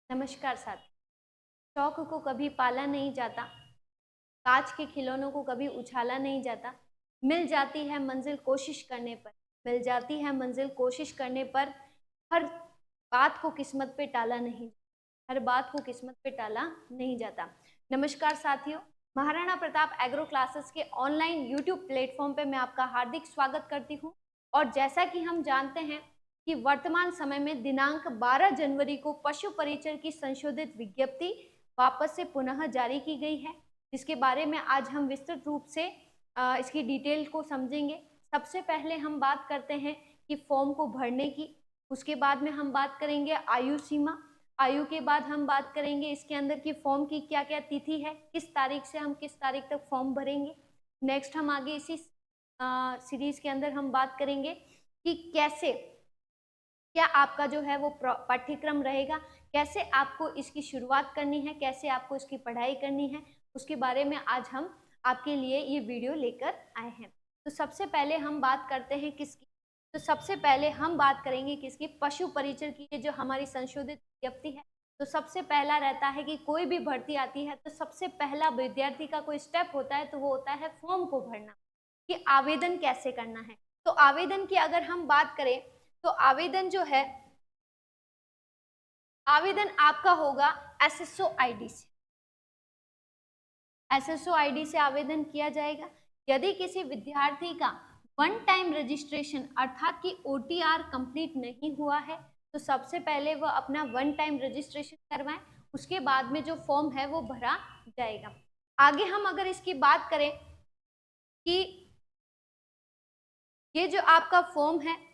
नमस्कार साथी। शौक को कभी पाला नहीं जाता, कांच के खिलौनों को कभी उछाला नहीं जाता। मिल जाती है मंजिल कोशिश करने पर, मिल जाती है मंजिल कोशिश करने पर। हर बात को किस्मत पे टाला नहीं, हर बात को किस्मत पे टाला नहीं जाता। नमस्कार साथियों, महाराणा प्रताप एग्रो क्लासेस के ऑनलाइन यूट्यूब प्लेटफॉर्म पे मैं आपका हार्दिक स्वागत करती हूँ। और जैसा कि हम जानते हैं कि वर्तमान समय में दिनांक 12 जनवरी को पशु परिचर की संशोधित विज्ञप्ति वापस से पुनः जारी की गई है, जिसके बारे में आज हम विस्तृत रूप से इसकी डिटेल को समझेंगे। सबसे पहले हम बात करते हैं कि फॉर्म को भरने की, उसके बाद में हम बात करेंगे आयु सीमा, आयु के बाद हम बात करेंगे इसके अंदर की फॉर्म की क्या क्या तिथि है, किस तारीख से हम किस तारीख तक फॉर्म भरेंगे। नेक्स्ट हम आगे इसी सीरीज के अंदर हम बात करेंगे कि कैसे क्या आपका जो है वो पाठ्यक्रम रहेगा, कैसे आपको इसकी शुरुआत करनी है, कैसे आपको इसकी पढ़ाई करनी है, उसके बारे में आज हम आपके लिए ये वीडियो लेकर आए हैं। तो सबसे पहले हम बात करते हैं किसकी, तो सबसे पहले हम बात करेंगे किसकी, पशु परिचर की। जो हमारी संशोधित विज्ञप्ति है, तो सबसे पहला रहता है कि कोई भी भर्ती आती है तो सबसे पहला विद्यार्थी का कोई स्टेप होता है, तो वो होता है फॉर्म को भरना, कि आवेदन कैसे करना है। तो आवेदन की अगर हम बात करें तो आवेदन जो है, आवेदन आपका होगा एसएसओ आईडी से, एसएसओ आईडी से आवेदन किया जाएगा। यदि किसी विद्यार्थी का वन टाइम रजिस्ट्रेशन अर्थात कि ओटीआर कंप्लीट नहीं हुआ है, तो सबसे पहले वह अपना वन टाइम रजिस्ट्रेशन करवाएं, उसके बाद में जो फॉर्म है वो भरा जाएगा। आगे हम अगर इसकी बात करें कि ये जो आपका फॉर्म है,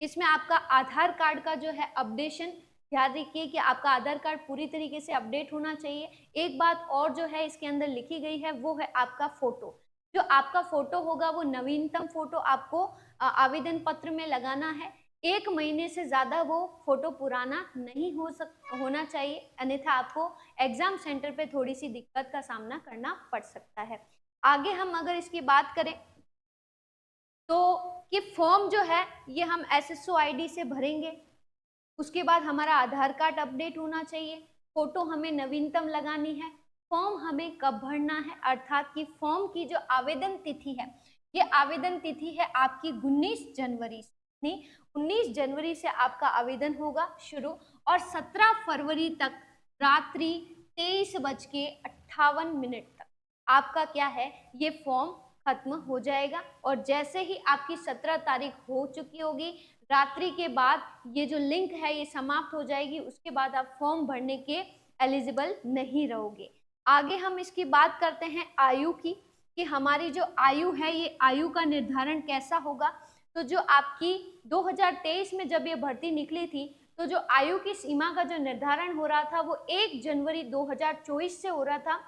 इसमें आपका आधार कार्ड का जो है अपडेशन, ध्यान रखिए कि आपका आधार कार्ड पूरी तरीके से अपडेट होना चाहिए। एक बात और जो है इसके अंदर लिखी गई है वो है आपका फोटो। जो आपका फोटो होगा वो नवीनतम फोटो आपको आवेदन पत्र में लगाना है। 1 महीने से ज्यादा वो फोटो पुराना नहीं होना चाहिए, अन्यथा आपको एग्जाम सेंटर पे थोड़ी सी दिक्कत का सामना करना पड़ सकता है। आगे हम अगर इसकी बात करें तो कि फॉर्म जो है ये हम एसएसओ आईडी से भरेंगे, उसके बाद हमारा आधार कार्ड अपडेट होना चाहिए, फोटो हमें नवीनतम लगानी है। फॉर्म हमें कब भरना है, अर्थात कि फॉर्म की जो आवेदन तिथि है, ये आवेदन तिथि है आपकी 19 जनवरी से, 19 जनवरी से आपका आवेदन होगा शुरू, और 17 फरवरी तक रात्रि 23:58 तक आपका क्या है, ये फॉर्म खत्म हो जाएगा। और जैसे ही आपकी 17 तारीख हो चुकी होगी, रात्रि के बाद ये जो लिंक है ये समाप्त हो जाएगी, उसके बाद आप फॉर्म भरने के एलिजिबल नहीं रहोगे। आगे हम इसकी बात करते हैं आयु की, कि हमारी जो आयु है ये आयु का निर्धारण कैसा होगा। तो जो आपकी 2023 में जब ये भर्ती निकली थी, तो जो आयु की सीमा का जो निर्धारण हो रहा था वो 1 जनवरी 2024 से हो रहा था।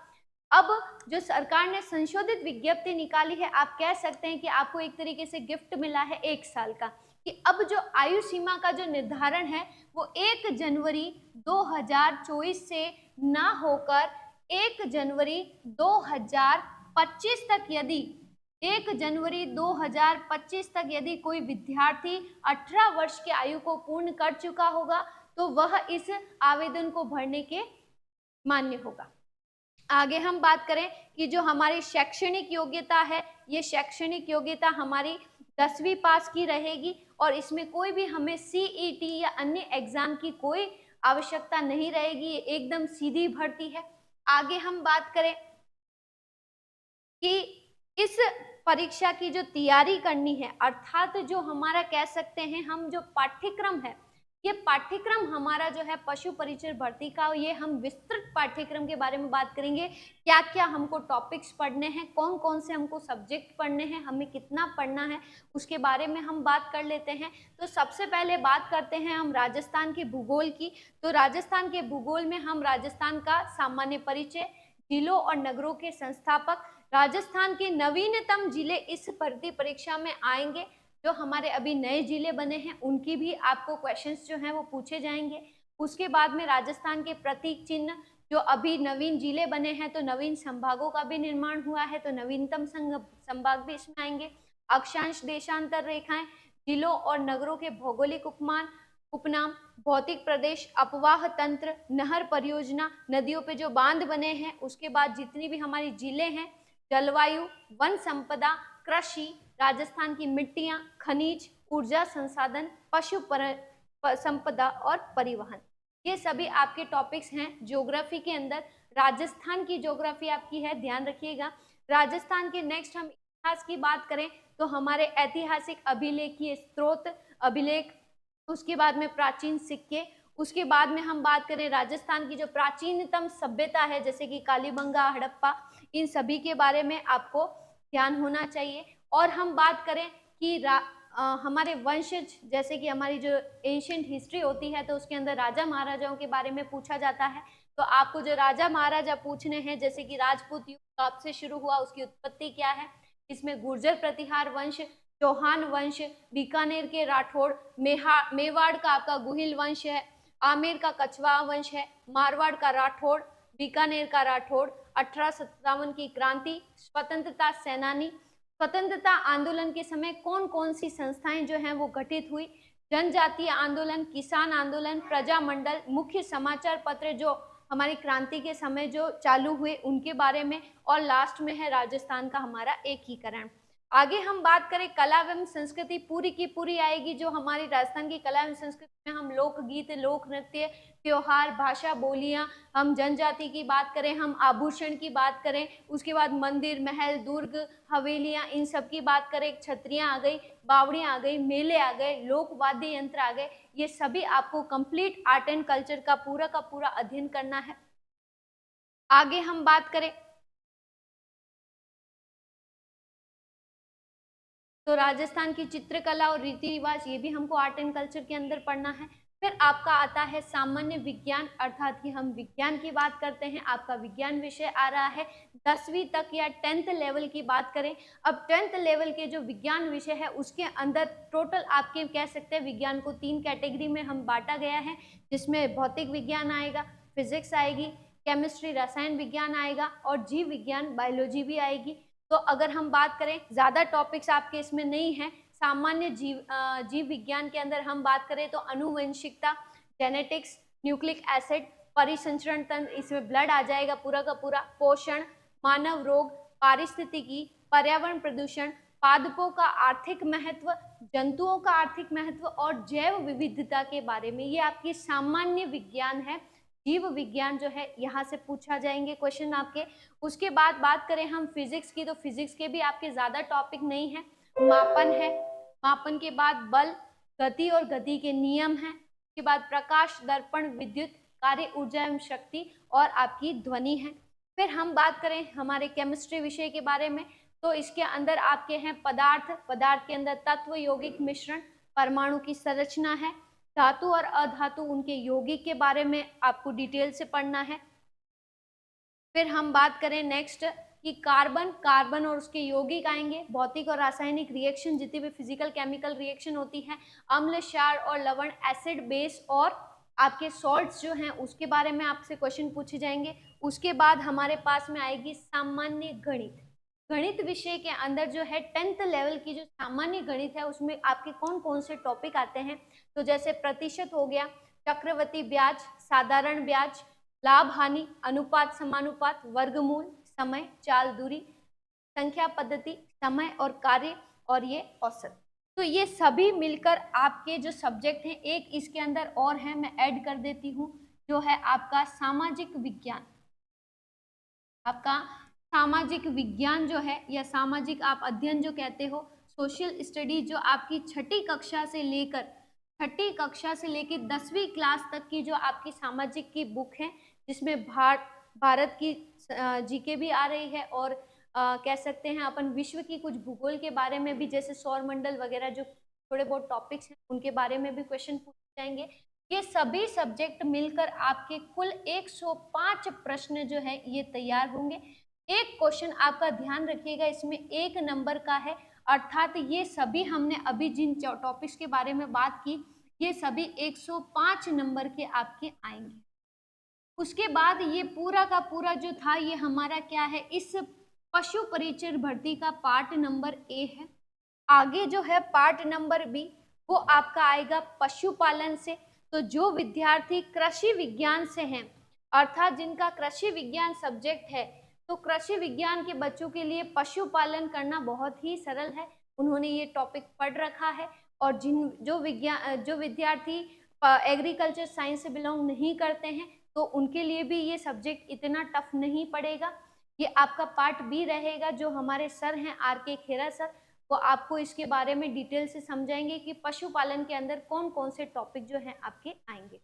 अब जो सरकार ने संशोधित विज्ञप्ति निकाली है, आप कह सकते हैं कि आपको एक तरीके से गिफ्ट मिला है 1 साल का, कि अब जो आयु सीमा का जो निर्धारण है वो 1 जनवरी 2024 से ना होकर 1 जनवरी 2025 तक, यदि 1 जनवरी 2025 तक यदि कोई विद्यार्थी 18 वर्ष की आयु को पूर्ण कर चुका होगा, तो वह इस आवेदन को भरने के मान्य होगा। आगे हम बात करें कि जो हमारी शैक्षणिक योग्यता है, ये शैक्षणिक योग्यता हमारी 10वीं पास की रहेगी, और इसमें कोई भी हमें सीईटी या अन्य एग्जाम की कोई आवश्यकता नहीं रहेगी, ये एकदम सीधी भर्ती है। आगे हम बात करें कि इस परीक्षा की जो तैयारी करनी है, अर्थात जो हमारा कह सकते हैं हम जो पाठ्यक्रम है, ये पाठ्यक्रम हमारा जो है पशु परिचर भर्ती का, ये हम विस्तृत पाठ्यक्रम के बारे में बात करेंगे। क्या क्या हमको टॉपिक्स पढ़ने हैं, कौन कौन से हमको सब्जेक्ट पढ़ने हैं, हमें कितना पढ़ना है, उसके बारे में हम बात कर लेते हैं। तो सबसे पहले बात करते हैं हम राजस्थान के भूगोल की। तो राजस्थान के भूगोल में हम राजस्थान का सामान्य परिचय, जिलों और नगरों के संस्थापक, राजस्थान के नवीनतम जिले इस भर्ती परीक्षा में आएंगे। जो हमारे अभी नए जिले बने हैं उनकी भी आपको क्वेश्चंस जो हैं वो पूछे जाएंगे। उसके बाद में राजस्थान के प्रतीक चिन्ह, जो अभी नवीन जिले बने हैं, तो नवीन संभागों का भी निर्माण हुआ है, तो नवीनतम संभाग भी इसमें आएंगे। अक्षांश देशांतर रेखाएं, जिलों और नगरों के भौगोलिक उपमान, उपनाम, भौतिक प्रदेश, अपवाह तंत्र, नहर परियोजना, नदियों पे जो बांध बने हैं, उसके बाद जितनी भी हमारी जिले हैं, जलवायु, वन संपदा, कृषि, राजस्थान की मिट्टियां, खनिज, ऊर्जा संसाधन, पशु संपदा और परिवहन। ये सभी आपके टॉपिक्स हैं ज्योग्राफी के अंदर। राजस्थान की ज्योग्राफी आपकी है, ध्यान रखिएगा। राजस्थान के नेक्स्ट हम इतिहास की बात करें तो हमारे ऐतिहासिक अभिलेखीय स्रोत, अभिलेख, उसके बाद में प्राचीन सिक्के, उसके बाद में हम बात करें राजस्थान की जो प्राचीनतम सभ्यता है जैसे कि कालीबंगा, हड़प्पा, इन सभी के बारे में आपको ध्यान होना चाहिए। और हम बात करें कि हमारे वंशज, जैसे कि हमारी जो एंशियंट हिस्ट्री होती है तो उसके अंदर राजा महाराजाओं के बारे में पूछा जाता है। तो आपको जो राजा महाराजा पूछने हैं, जैसे कि राजपूत युग कब से शुरू हुआ, उसकी उत्पत्ति क्या है, इसमें गुर्जर प्रतिहार वंश, चौहान वंश, बीकानेर के राठौड़, मेवाड़ का आपका गुहिल वंश है, आमेर का कछवा वंश है, मारवाड़ का राठौड़, बीकानेर का राठौड़, 1857 की क्रांति, स्वतंत्रता सेनानी, स्वतंत्रता आंदोलन के समय कौन कौन सी संस्थाएं जो हैं वो गठित हुई, जनजातीय आंदोलन, किसान आंदोलन, प्रजामंडल, मुख्य समाचार पत्र जो हमारी क्रांति के समय जो चालू हुए उनके बारे में, और लास्ट में है राजस्थान का हमारा एकीकरण। आगे हम बात करें कला एवं संस्कृति, पूरी की पूरी आएगी जो हमारी राजस्थान की कला एवं संस्कृति में हम लोकगीत, लोक नृत्य, त्योहार, भाषा, बोलियां, हम जनजाति की बात करें, हम आभूषण की बात करें, उसके बाद मंदिर, महल, दुर्ग, हवेलियां, इन सब की बात करें, छतरियां आ गई, बावड़ियां आ गई, मेले आ गए, लोक वाद्य यंत्र आ गए, ये सभी आपको कंप्लीट आर्ट एंड कल्चर का पूरा अध्ययन करना है। आगे हम बात करें तो राजस्थान की चित्रकला और रीति रिवाज, ये भी हमको आर्ट एंड कल्चर के अंदर पढ़ना है। फिर आपका आता है सामान्य विज्ञान, अर्थात कि हम विज्ञान की बात करते हैं, आपका विज्ञान विषय आ रहा है 10वीं तक या 10th लेवल की बात करें। अब 10th लेवल के जो विज्ञान विषय है उसके अंदर टोटल आपके कह सकते हैं विज्ञान को 3 कैटेगरी में हम बांटा गया है, जिसमें भौतिक विज्ञान आएगा, फिजिक्स आएगी, केमिस्ट्री रसायन विज्ञान आएगा और जीव विज्ञान बायोलॉजी भी आएगी। तो अगर हम बात करें, ज़्यादा टॉपिक्स आपके इसमें नहीं हैं। सामान्य जीव विज्ञान के अंदर हम बात करें तो अनुवंशिकता, जेनेटिक्स, न्यूक्लिक एसिड, परिसंचरण तंत्र, इसमें ब्लड आ जाएगा पूरा का पूरा, पोषण, मानव रोग, पारिस्थितिकी, पर्यावरण प्रदूषण, पादपों का आर्थिक महत्व, जंतुओं का आर्थिक महत्व और जैव विविधता के बारे में, ये आपकी सामान्य विज्ञान है। जीव विज्ञान जो है यहाँ से पूछा जाएंगे क्वेश्चन आपके। उसके बाद बात करें हम फिजिक्स की, तो फिजिक्स के भी आपके ज्यादा टॉपिक नहीं है, मापन है, मापन के बाद बल, गति और गति के नियम है, उसके बाद प्रकाश, दर्पण, विद्युत, कार्य ऊर्जा एवं शक्ति और आपकी ध्वनि है। फिर हम बात करें हमारे केमिस्ट्री विषय के बारे में, तो इसके अंदर आपके हैं पदार्थ, पदार्थ के अंदर तत्व, यौगिक मिश्रण, परमाणु की संरचना है, धातु और अधातु उनके यौगिक के बारे में आपको डिटेल से पढ़ना है। फिर हम बात करें नेक्स्ट कि कार्बन, कार्बन और उसके यौगिक आएंगे, भौतिक और रासायनिक रिएक्शन, जितनी भी फिजिकल केमिकल रिएक्शन होती है, अम्ल, क्षार और लवण, एसिड, बेस और आपके सॉल्ट्स जो हैं उसके बारे में आपसे क्वेश्चन पूछे जाएंगे। उसके बाद हमारे पास में आएगी सामान्य गणित। गणित विषय के अंदर जो है 10th लेवल की जो सामान्य गणित है उसमें आपके कौन कौन से टॉपिक आते हैं, तो जैसे प्रतिशत हो गया, चक्रवृद्धि ब्याज, साधारण ब्याज, लाभ हानि, अनुपात समानुपात, वर्गमूल, समय, चाल दूरी, संख्या पद्धति, समय और कार्य, और ये औसत। तो ये सभी मिलकर आपके जो सब्जेक्ट हैं, एक इसके अंदर और है मैं ऐड कर देती हूँ, जो है आपका सामाजिक विज्ञान। आपका सामाजिक विज्ञान जो है या सामाजिक आप अध्ययन जो कहते हो, सोशल स्टडी, जो आपकी छठी कक्षा से लेकर 10वीं क्लास तक की जो आपकी सामाजिक की बुक है, जिसमें भारत की जीके भी आ रही है और कह सकते हैं अपन विश्व की कुछ भूगोल के बारे में भी, जैसे सौर मंडल वगैरह जो थोड़े बहुत टॉपिक्स हैं उनके बारे में भी क्वेश्चन पूछे जाएंगे। ये सभी सब्जेक्ट मिलकर आपके कुल 105 प्रश्न जो है ये तैयार होंगे। एक क्वेश्चन आपका ध्यान रखिएगा, इसमें 1 नंबर का है, अर्थात ये सभी हमने अभी जिन टॉपिक्स के बारे में बात की ये सभी 105 नंबर के आपके आएंगे। उसके बाद ये पूरा का पूरा जो था ये हमारा क्या है, इस पशु परिचर भर्ती का पार्ट नंबर ए है। आगे जो है पार्ट नंबर बी, वो आपका आएगा पशुपालन से। तो जो विद्यार्थी कृषि विज्ञान से हैं, अर्थात जिनका कृषि विज्ञान सब्जेक्ट है, तो कृषि विज्ञान के बच्चों के लिए पशुपालन करना बहुत ही सरल है। उन्होंने ये टॉपिक पढ़ रखा है। और जो विद्यार्थी एग्रीकल्चर साइंस से बिलोंग नहीं करते हैं, तो उनके लिए भी ये सब्जेक्ट इतना टफ नहीं पड़ेगा। ये आपका पार्ट बी रहेगा। जो हमारे सर हैं आर.के. खेरा सर, वो आपको इसके बारे में डिटेल से समझाएंगे कि पशुपालन के अंदर कौन कौन से टॉपिक जो हैं आपके आएंगे।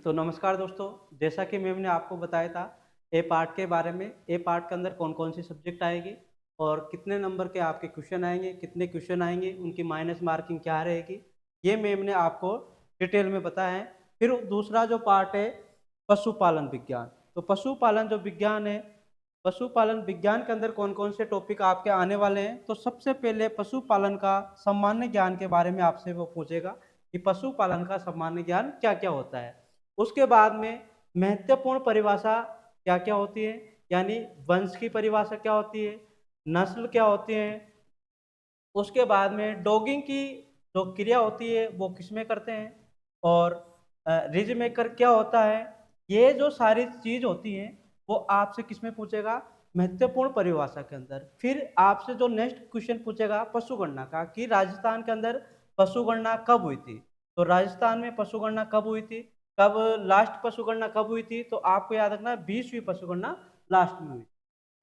तो नमस्कार दोस्तों, जैसा कि मैम ने आपको बताया था ए पार्ट के बारे में। ए पार्ट के अंदर कौन कौन सी सब्जेक्ट आएगी और कितने नंबर के आपके क्वेश्चन आएंगे, कितने क्वेश्चन आएंगे, उनकी माइनस मार्किंग क्या रहेगी, ये मैम ने आपको डिटेल में बताया है। फिर दूसरा जो पार्ट है पशुपालन विज्ञान। तो पशुपालन जो विज्ञान है, पशुपालन विज्ञान के अंदर कौन कौन से टॉपिक आपके आने वाले हैं। तो सबसे पहले पशुपालन का सामान्य ज्ञान के बारे में आपसे वो पूछेगा कि पशुपालन का सामान्य ज्ञान क्या क्या होता है। उसके बाद में महत्वपूर्ण परिभाषा क्या क्या होती है, यानी वंश की परिभाषा क्या होती है, नस्ल क्या होती है। उसके बाद में डॉगिंग की जो क्रिया होती है वो किसमें करते हैं, और रिज मेकर क्या होता है। ये जो सारी चीज होती हैं वो आपसे किसमें पूछेगा, महत्वपूर्ण परिभाषा के अंदर। फिर आपसे जो नेक्स्ट क्वेश्चन पूछेगा पशुगणना का, कि राजस्थान के अंदर पशुगणना कब हुई थी। तो राजस्थान में पशुगणना कब हुई थी, कब लास्ट पशुगणना कब हुई थी। तो आपको याद रखना है 20वीं पशुगणना लास्ट में हुई।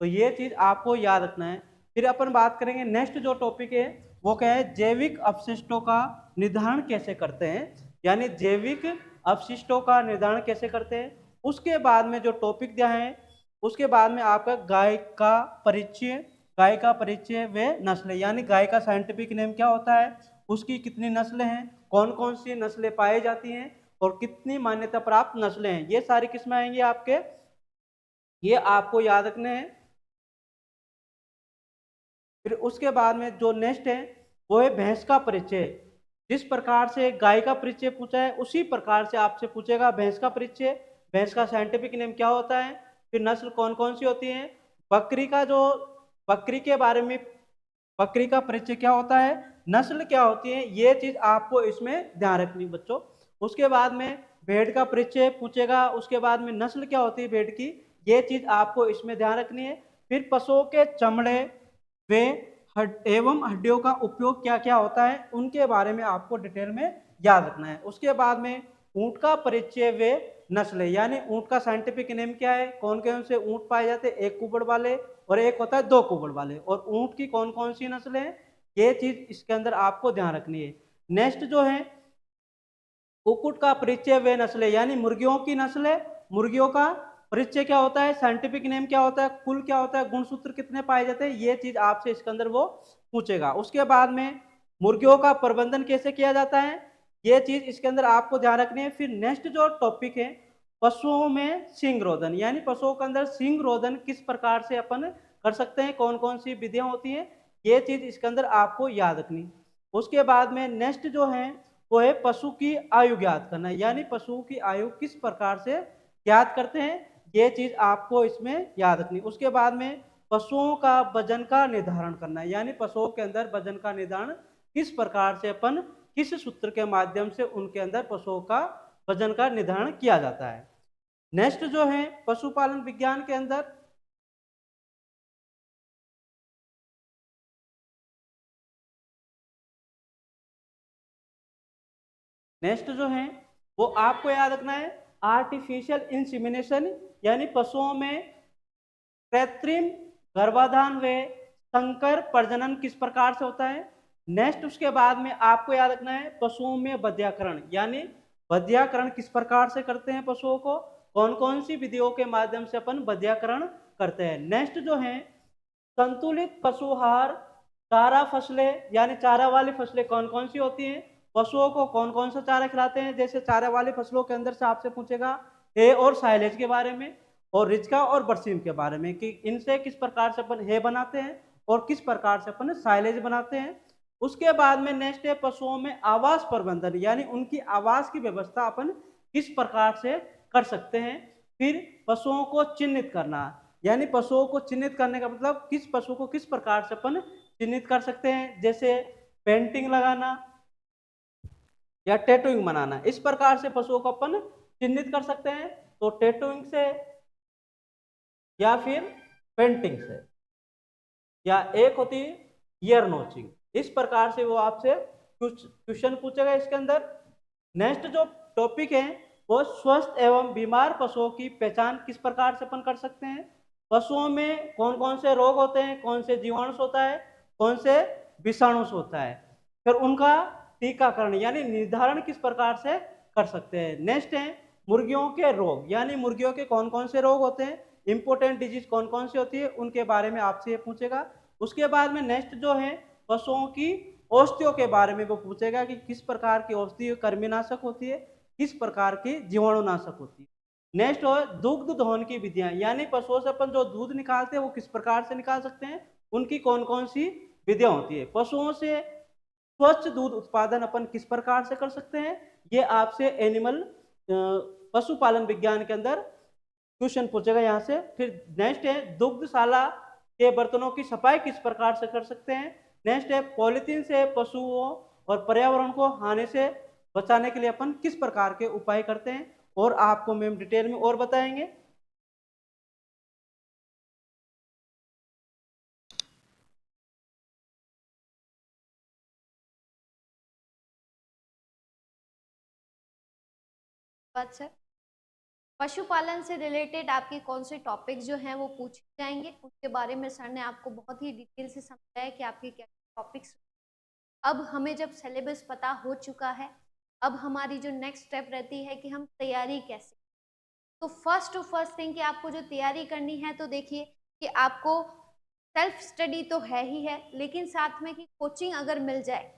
तो ये चीज आपको याद रखना है। फिर अपन बात करेंगे नेक्स्ट जो टॉपिक है वो क्या है, जैविक अपशिष्टों का निर्धारण कैसे करते हैं, यानी जैविक अपशिष्टों का निर्धारण कैसे करते हैं। उसके बाद में जो टॉपिक दिया है, उसके बाद में आपका गाय का परिचय व नस्लें, यानी गाय का साइंटिफिक नेम क्या होता है, उसकी कितनी नस्लें हैं, कौन कौन सी नस्लें पाई जाती हैं और कितनी मान्यता प्राप्त नस्लें हैं, ये सारी किस्में आएंगी आपके, ये आपको याद रखने हैं। फिर उसके बाद में जो नेक्स्ट है वो है भैंस का परिचय। जिस प्रकार से गाय का परिचय पूछा है उसी प्रकार से आपसे पूछेगा भैंस का परिचय। भैंस का साइंटिफिक नेम क्या होता है, फिर नस्ल कौन कौन सी होती है, बकरी का जो बकरी के बारे में, बकरी का परिचय क्या होता है, नस्ल क्या होती है, ये चीज आपको इसमें ध्यान रखनी बच्चों। उसके बाद में भेड़ का परिचय पूछेगा, उसके बाद में नस्ल क्या होती है भेड़ की, ये चीज आपको इसमें ध्यान रखनी है। फिर पशुओं के चमड़े वे एवं हड्डियों का उपयोग क्या क्या होता है, उनके बारे में आपको डिटेल में याद रखना है। उसके बाद में ऊंट का परिचय वे नस्ल, यानी ऊंट का साइंटिफिक नेम क्या है, कौन कौन से ऊंट पाए जाते हैं, एक कुबड़ वाले और एक होता है दो कुबड़ वाले, और ऊंट की कौन कौन सी नस्लें हैं, ये चीज इसके अंदर आपको ध्यान रखनी है। नेक्स्ट जो है कुक्कुट का परिचय वे नस्लें, यानी मुर्गियों की नस्ल है, मुर्गियों का परिचय क्या होता है, साइंटिफिक नेम क्या होता है, कुल क्या होता है, गुणसूत्र कितने पाए जाते हैं, ये चीज आपसे इसके अंदर वो पूछेगा। उसके बाद में मुर्गियों का प्रबंधन कैसे किया जाता है, ये चीज इसके अंदर आपको ध्यान रखनी है। फिर नेक्स्ट जो टॉपिक है पशुओं में सींग रोधन, यानी पशुओं के अंदर सींग रोधन किस प्रकार से अपन कर सकते हैं, कौन कौन सी विधियां होती हैं, ये चीज इसके अंदर आपको याद रखनी। उसके बाद में नेक्स्ट जो है वो है पशु की आयु ज्ञात करना, यानी पशु की आयु किस प्रकार से ज्ञात करते हैं, ये चीज आपको इसमें याद रखनी। उसके बाद में पशुओं का वजन का निर्धारण करना है, यानी पशुओं के अंदर वजन का निर्धारण किस प्रकार से अपन किस सूत्र के माध्यम से उनके अंदर पशुओं का वजन का निर्धारण किया जाता है। नेक्स्ट जो है पशुपालन विज्ञान के अंदर नेक्स्ट जो है वो आपको याद रखना है आर्टिफिशियल इंसिमिनेशन, यानी पशुओं में कृत्रिम गर्भाधान व संकर प्रजनन किस प्रकार से होता है। नेक्स्ट उसके बाद में आपको याद रखना है पशुओं में बध्याकरण, यानी बध्याकरण किस प्रकार से करते हैं पशुओं को, कौन कौन सी विधियों के माध्यम से अपन बध्याकरण करते हैं। नेक्स्ट जो है संतुलित पशुहार, चारा फसलें, यानी चारा वाली फसलें कौन कौन सी होती हैं, पशुओं को कौन कौन सा चारा खिलाते हैं। जैसे चारा वाली फसलों के अंदर से आपसे पूछेगा हे और साइलेज के बारे में, और रिचका और बरसीम के बारे में, कि इनसे किस प्रकार से अपन हे बनाते हैं और किस प्रकार से अपन साइलेज बनाते हैं। उसके बाद में नेक्स्ट है पशुओं में आवास प्रबंधन, यानी उनकी आवास की व्यवस्था अपन किस प्रकार से कर सकते हैं। फिर पशुओं को चिन्हित करना, यानी पशुओं को चिन्हित करने का मतलब किस पशु को किस प्रकार से अपन चिन्हित कर सकते हैं, जैसे पेंटिंग लगाना या टैटूइंग बनाना, इस प्रकार से पशुओं को अपन चिन्हित कर सकते हैं। तो टैटूइंग से या फिर पेंटिंग से, या एक होती है ईयर नोचिंग, इस प्रकार से वो आपसे कुछ क्वेश्चन पूछेगा इसके अंदर। नेक्स्ट जो टॉपिक है वो स्वस्थ एवं बीमार पशुओं की पहचान किस प्रकार से अपन कर सकते हैं। पशुओं में कौन कौन से रोग होते हैं, कौन से जीवाणु होता है, कौन से विषाणु होता है, फिर उनका टीकाकरण यानी निर्धारण किस प्रकार से कर सकते हैं। नेक्स्ट है मुर्गियों के रोग, यानी मुर्गियों के कौन कौन से रोग होते हैं, इंपोर्टेंट डिजीज कौन कौन सी होती है, उनके बारे में आपसे ये पूछेगा। उसके बाद में नेक्स्ट जो है पशुओं की औषधियों के बारे में वो पूछेगा कि किस प्रकार की औषधि कृमिनाशक होती है, किस प्रकार की जीवाणुनाशक होती है। नेक्स्ट हो दुग्ध दोहन की विधियां, यानी पशुओं से अपन जो दूध निकालते हैं वो किस प्रकार से निकाल सकते हैं, उनकी कौन कौन सी विधियां होती है। पशुओं से स्वच्छ दूध उत्पादन अपन किस प्रकार से कर सकते हैं, ये आपसे एनिमल पशुपालन विज्ञान के अंदर क्वेश्चन पूछेगा यहाँ से। फिर नेक्स्ट है दुग्धशाला के बर्तनों की सफाई किस प्रकार से कर सकते हैं। नेक्स्ट है पॉलिथीन से पशुओं और पर्यावरण को हानि से बचाने के लिए अपन किस प्रकार के उपाय करते हैं, और आपको मैम डिटेल में और बताएंगे। बात सर, पशुपालन से रिलेटेड आपके कौन से टॉपिक्स जो हैं वो पूछे जाएंगे, उनके बारे में सर ने आपको बहुत ही डिटेल से समझाया कि आपके क्या टॉपिक्स। अब हमें जब सिलेबस पता हो चुका है, अब हमारी जो नेक्स्ट स्टेप रहती है कि हम तैयारी कैसे। तो फर्स्ट थिंग कि आपको जो तैयारी करनी है, तो देखिए कि आपको सेल्फ स्टडी तो है ही है, लेकिन साथ में कि कोचिंग अगर मिल जाए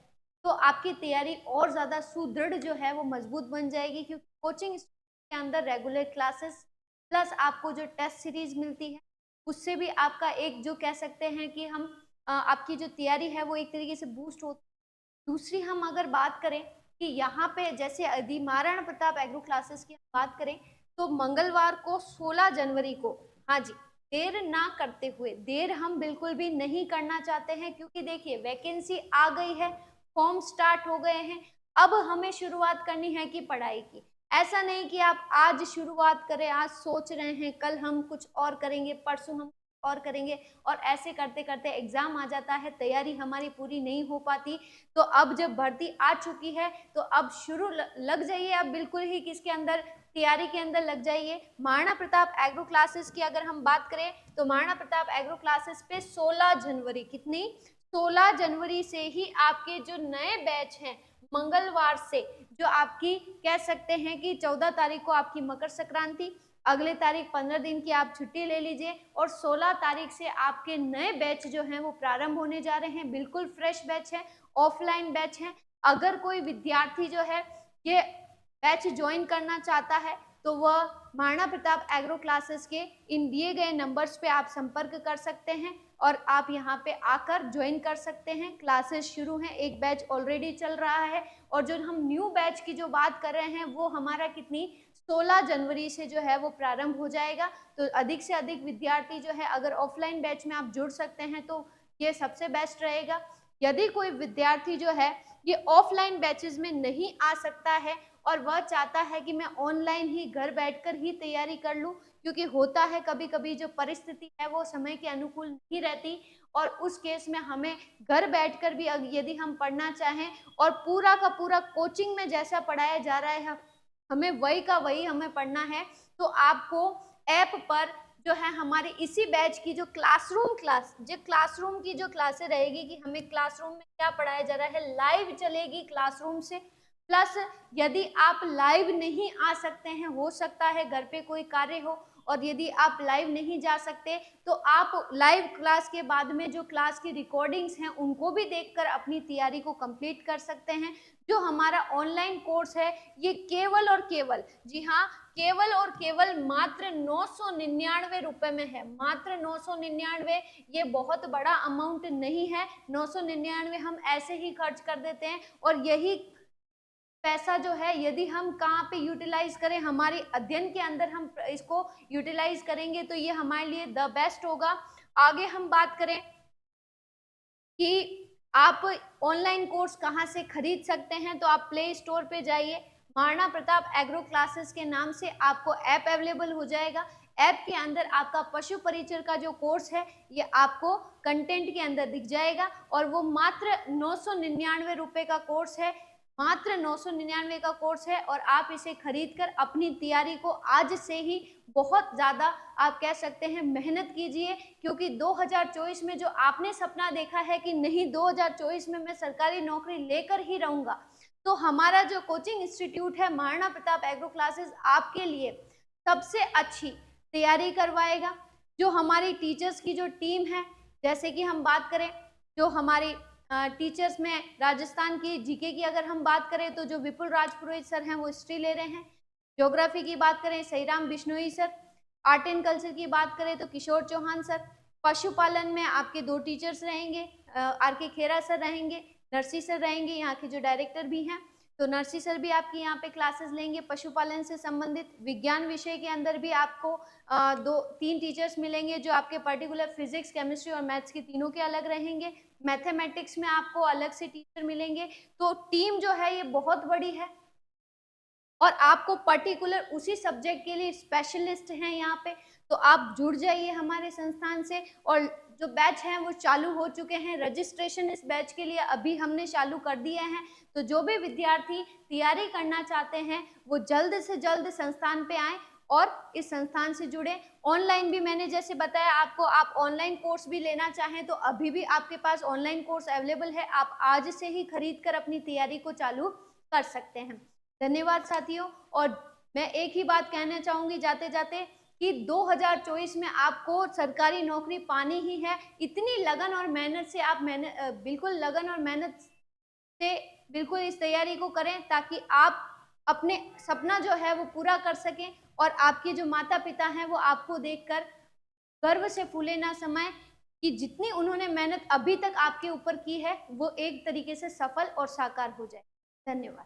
तो आपकी तैयारी और ज़्यादा सुदृढ़ जो है वो मजबूत बन जाएगी, क्योंकि कोचिंग के अंदर रेगुलर क्लासेस प्लस आपको जो टेस्ट सीरीज मिलती है उससे भी आपका एक जो कह सकते हैं कि हम आपकी जो तैयारी है वो एक तरीके से बूस्ट होती है। दूसरी हम अगर बात करें कि यहाँ पे जैसे यदि महाराणा प्रताप एग्रो क्लासेस की हम बात करें, तो मंगलवार को 16 जनवरी को, हाँ जी, देर ना करते हुए, देर हम बिल्कुल भी नहीं करना चाहते हैं, क्योंकि देखिए वैकेंसी आ गई है, फॉर्म स्टार्ट हो गए हैं, अब हमें शुरुआत करनी है कि पढ़ाई की। ऐसा नहीं कि आप आज शुरुआत करें, आज सोच रहे हैं कल हम कुछ और करेंगे, परसों हम और करेंगे, और ऐसे करते करते एग्जाम आ जाता है, तैयारी हमारी पूरी नहीं हो पाती। तो अब जब भर्ती आ चुकी है तो अब शुरू लग जाइए, अब बिल्कुल ही किसके अंदर, तैयारी के अंदर लग जाइए। महाराणा प्रताप एग्रो क्लासेस की अगर हम बात करें तो महाराणा प्रताप एग्रो क्लासेस पे 16 जनवरी, कितनी, 16 जनवरी से ही आपके जो नए बैच हैं, मंगलवार से, जो आपकी कह सकते हैं कि 14 तारीख को आपकी मकर संक्रांति, अगले तारीख 15 दिन की आप छुट्टी ले लीजिए, और 16 तारीख से आपके नए बैच जो हैं वो प्रारंभ होने जा रहे हैं। बिल्कुल फ्रेश बैच है, ऑफलाइन बैच है। अगर कोई विद्यार्थी जो है ये बैच ज्वाइन करना चाहता है तो वह महाराणा प्रताप एग्रो क्लासेस के इन दिए गए नंबर्स पे आप संपर्क कर सकते हैं और आप यहाँ पे आकर ज्वाइन कर सकते हैं। क्लासेस शुरू हैं, एक बैच ऑलरेडी चल रहा है, और जो हम न्यू बैच की जो बात कर रहे हैं वो हमारा कितनी, 16 जनवरी से जो है वो प्रारंभ हो जाएगा। तो अधिक से अधिक विद्यार्थी जो है अगर ऑफलाइन बैच में आप जुड़ सकते हैं तो ये सबसे बेस्ट रहेगा। यदि कोई विद्यार्थी जो है ये ऑफलाइन बैचेस में नहीं आ सकता है और वह चाहता है कि मैं ऑनलाइन ही घर बैठकर ही तैयारी कर लूं, क्योंकि होता है कभी कभी जो परिस्थिति है वो समय के अनुकूल नहीं रहती, और उस केस में हमें घर बैठकर भी यदि हम पढ़ना चाहें और पूरा का पूरा कोचिंग में जैसा पढ़ाया जा रहा है हमें वही का वही हमें पढ़ना है, तो आपको ऐप पर जो है हमारे इसी बैच की जो क्लासरूम की जो क्लासें रहेगी कि हमें क्लासरूम में क्या पढ़ाया जा रहा है, लाइव चलेगी क्लासरूम से। प्लस यदि आप लाइव नहीं आ सकते हैं, हो सकता है घर पे कोई कार्य हो, और यदि आप लाइव नहीं जा सकते तो आप लाइव क्लास के बाद में जो क्लास की रिकॉर्डिंग्स हैं उनको भी देखकर अपनी तैयारी को कंप्लीट कर सकते हैं। जो हमारा ऑनलाइन कोर्स है ये केवल और केवल, जी हाँ, केवल और केवल मात्र 999 रुपए में है, मात्र 999। ये बहुत बड़ा अमाउंट नहीं है, 999 हम ऐसे ही खर्च कर देते हैं, और यही पैसा जो है यदि हम कहाँ पे यूटिलाइज करें, हमारे अध्ययन के अंदर हम इसको यूटिलाइज करेंगे तो ये हमारे लिए द बेस्ट होगा। आगे हम बात करें कि आप ऑनलाइन कोर्स कहाँ से खरीद सकते हैं, तो आप प्ले स्टोर पे जाइए, महाराणा प्रताप एग्रो क्लासेस के नाम से आपको ऐप अवेलेबल हो जाएगा। ऐप के अंदर आपका पशु परिचर का जो कोर्स है ये आपको कंटेंट के अंदर दिख जाएगा और वो मात्र 999 रुपए का कोर्स है, मात्र 999 का कोर्स है और आप इसे खरीद कर अपनी तैयारी को आज से ही बहुत ज़्यादा आप कह सकते हैं मेहनत कीजिए, क्योंकि 2024 में जो आपने सपना देखा है कि नहीं 2024 में मैं सरकारी नौकरी लेकर ही रहूंगा, तो हमारा जो कोचिंग इंस्टीट्यूट है महाराणा प्रताप एग्रो क्लासेस आपके लिए सबसे अच्छी तैयारी करवाएगा। जो हमारी टीचर्स की जो टीम है, जैसे कि हम बात करें जो हमारी टीचर्स में राजस्थान की जीके की अगर हम बात करें तो जो विपुल राजपुरोहित सर हैं वो हिस्ट्री ले रहे हैं। ज्योग्राफी की बात करें Sairam Bishnoi sir, art and culture की बात करें तो किशोर चौहान सर, पशुपालन में आपके 2 टीचर्स रहेंगे, आर के खेरा सर रहेंगे, नरसी सर रहेंगे, यहाँ के जो डायरेक्टर भी हैं, तो नरसी सर भी आपकी यहाँ पे क्लासेस लेंगे पशुपालन से संबंधित। विज्ञान विषय के अंदर भी आपको 2-3 टीचर्स मिलेंगे जो आपके पर्टिकुलर फिजिक्स, केमिस्ट्री और मैथ्स के तीनों के अलग रहेंगे। मैथमेटिक्स में आपको अलग से टीचर मिलेंगे। तो टीम जो है ये बहुत बड़ी है और आपको पर्टिकुलर उसी सब्जेक्ट के लिए स्पेशलिस्ट हैं यहाँ पे, तो आप जुड़ जाइए हमारे संस्थान से। और जो बैच हैं वो चालू हो चुके हैं, रजिस्ट्रेशन इस बैच के लिए अभी हमने चालू कर दिए हैं। तो जो भी विद्यार्थी तैयारी करना चाहते हैं वो जल्द से जल्द संस्थान पे आएँ और इस संस्थान से जुड़े। ऑनलाइन भी मैंने जैसे बताया आपको, आप ऑनलाइन कोर्स भी लेना चाहें तो अभी भी आपके पास ऑनलाइन कोर्स अवेलेबल है, आप आज से ही खरीद कर अपनी तैयारी को चालू कर सकते हैं। धन्यवाद साथियों। और मैं एक ही बात कहना चाहूंगी जाते जाते कि 2024 में आपको सरकारी नौकरी पानी ही है। इतनी लगन और मेहनत से आप बिल्कुल लगन और मेहनत से बिल्कुल इस तैयारी को करें ताकि आप अपने सपना जो है वो पूरा कर सकें और आपके जो माता पिता हैं वो आपको देखकर गर्व से फूले ना समाये कि जितनी उन्होंने मेहनत अभी तक आपके ऊपर की है वो एक तरीके से सफल और साकार हो जाए। धन्यवाद।